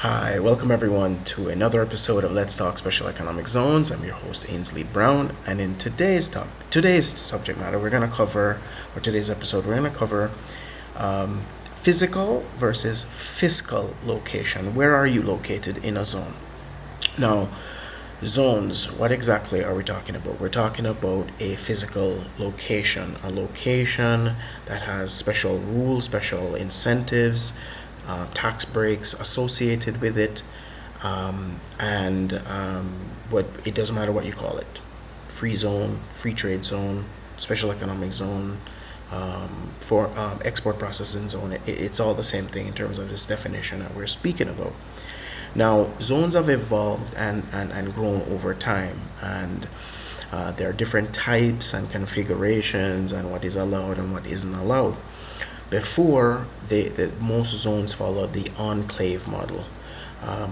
Hi, welcome everyone to another episode of Let's Talk Special Economic Zones. I'm your host Ainsley Brown, and in today's subject matter, today's episode, we're gonna cover physical versus fiscal location. Where are you located in a zone? Now, zones, what exactly are we talking about? We're talking about a physical location, a location that has special rules, special incentives, tax breaks associated with it, and what it doesn't matter what you call it: free zone, free trade zone, special economic zone, for export processing zone. It's all the same thing in terms of this definition that we're speaking about. Now, zones have evolved and grown over time, and there are different types and configurations and what is allowed and what isn't allowed. Before, most zones followed the enclave model,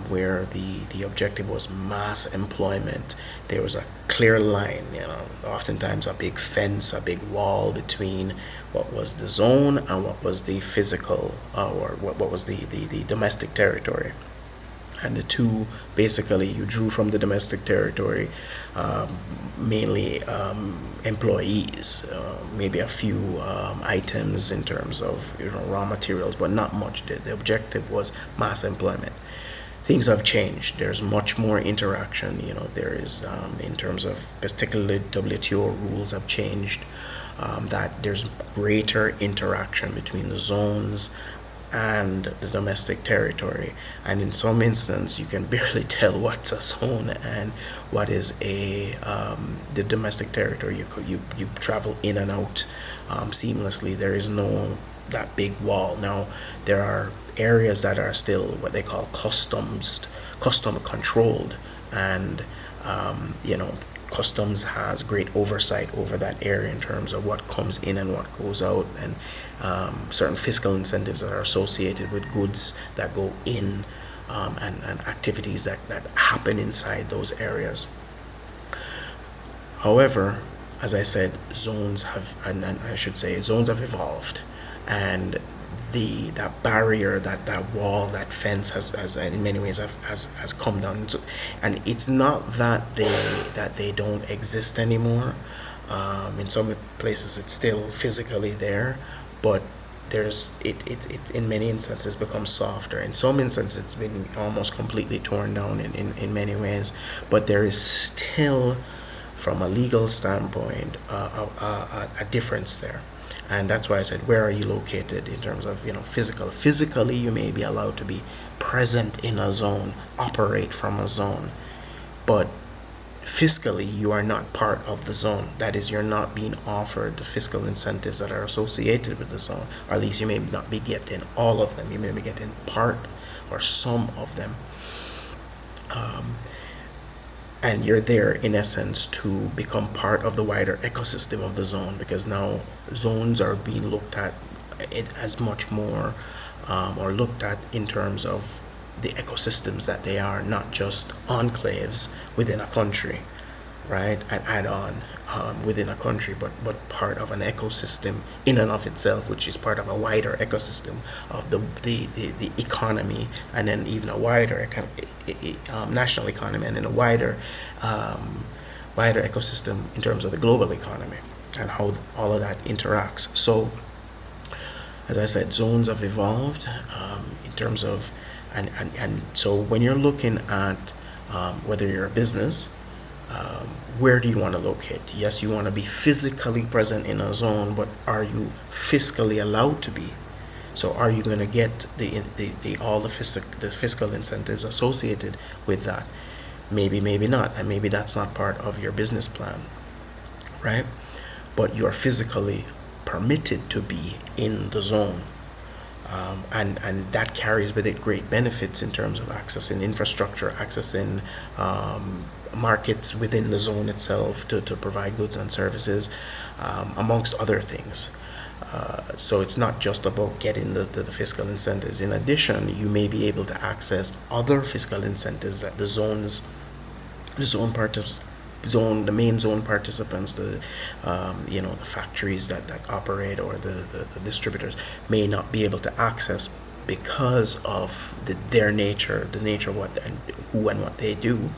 where the objective was mass employment. There was a clear line, oftentimes a big fence, a big wall between what was the zone and what was the physical, or what was the domestic territory. And the two, basically, you drew from the domestic territory, mainly employees, maybe a few items in terms of raw materials, but not much. The objective was mass employment. Things have changed. There's much more interaction. There is, in terms of particularly WTO rules have changed, that there's greater interaction between the zones and the domestic territory, and in some instances you can barely tell what's a zone and what is the domestic territory. You travel in and out seamlessly. There is no that big wall. Now, there are areas that are still what they call custom controlled, and customs has great oversight over that area in terms of what comes in and what goes out, and certain fiscal incentives that are associated with goods that go in, and activities that happen inside those areas. However, as I said, zones have evolved, and that barrier, that wall, that fence has in many ways has come down. And it's not that they don't exist anymore. In some places it's still physically there, but it in many instances becomes softer. In some instances it's been almost completely torn down in many ways, but there is still, from a legal standpoint, a difference there. And that's why I said, where are you located in terms of physical? Physically, you may be allowed to be present in a zone, operate from a zone, but fiscally you are not part of the zone. That is, you're not being offered the fiscal incentives that are associated with the zone, or at least you may not be getting all of them. You may be getting part or some of them. And you're there in essence to become part of the wider ecosystem of the zone, because now zones are being looked at as much more, or looked at in terms of the ecosystems that they are, not just enclaves within a country, right? An add-on within a country, but part of an ecosystem in and of itself, which is part of a wider ecosystem of the economy, and then even a wider national economy, and then a wider ecosystem in terms of the global economy and how all of that interacts. So, as I said, zones have evolved in terms of, and so when you're looking at whether you're a business, where do you want to locate? Yes, you want to be physically present in a zone, but are you fiscally allowed to be? So are you going to get all the fiscal incentives associated with that? Maybe not, and maybe that's not part of your business plan, right? But you're physically permitted to be in the zone, and that carries with it great benefits in terms of accessing infrastructure, accessing markets within the zone itself to provide goods and services, amongst other things. So it's not just about getting the fiscal incentives. In addition, you may be able to access other fiscal incentives that the main zone participants, the factories that operate, or the distributors may not be able to access because of their nature, the nature of what and who and what they do.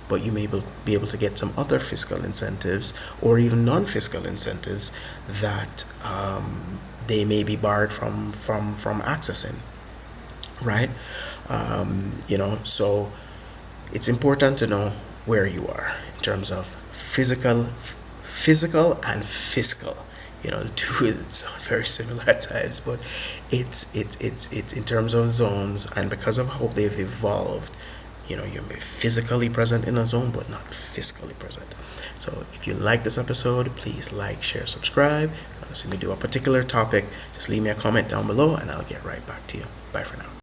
But you may be able to get some other fiscal incentives or even non-fiscal incentives that they may be barred from accessing, right? So it's important to know where you are in terms of physical and fiscal. The two sound very similar at times, but it's in terms of zones, and because of how they've evolved, you're physically present in a zone but not fiscally present. So if you like this episode, please like, share, subscribe. If you want to see me do a particular topic, just leave me a comment down below and I'll get right back to you. Bye for now.